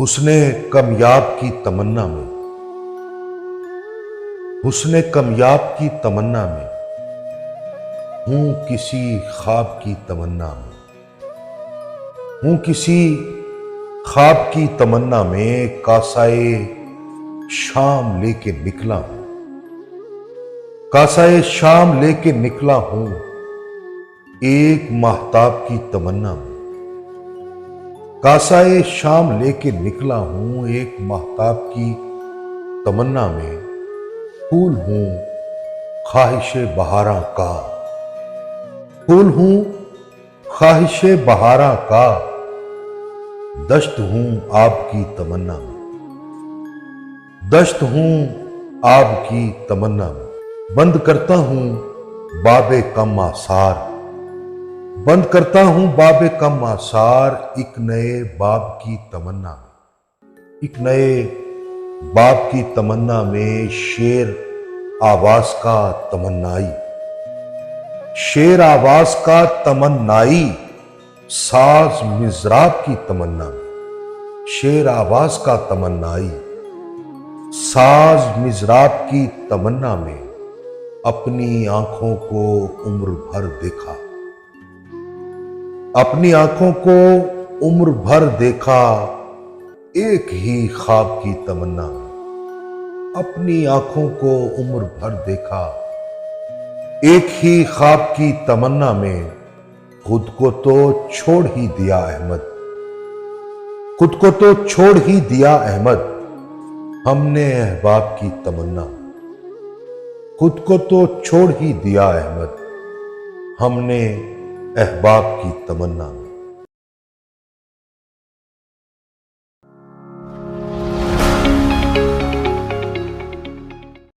हुस्ने कमयाब की तमन्ना में, हुस्ने कमयाब की तमन्ना में हूं किसी ख्वाब की तमन्ना में, हूं किसी ख्वाब की तमन्ना में कासाए शाम लेके निकला हूं, कासाए शाम लेके निकला हूं एक महताब की तमन्ना में, कासाए शाम लेके निकला हूं एक महताब की तमन्ना में। फूल हूं ख्वाहिशे बहारा का, फूल हूं ख्वाहिशे बहारा का, दश्त हूं आपकी तमन्ना में, दश्त हूं आपकी तमन्ना में। बंद करता हूं बाबे कम आसार, बंद करता हूं बाबे कम आसार एक नए बाब की तमन्ना में, एक नए बाब की तमन्ना में। शेर आवाज का तमन्नाई, शेर आवाज का तमन्नाई, साज मिजराब की तमन्ना में, शेर आवाज का तमन्नाई, साज मिजराब की तमन्ना में। अपनी आंखों को उम्र भर देखा, अपनी आंखों को उम्र भर देखा एक ही ख्वाब की तमन्ना में, अपनी आंखों को उम्र भर देखा एक ही ख्वाब की तमन्ना में। खुद को तो छोड़ ही दिया अहमद, खुद को तो छोड़ ही दिया अहमद, हमने अहबाब की तमन्ना में, खुद को तो छोड़ ही दिया अहमद, हमने अहबाब की तमन्ना में।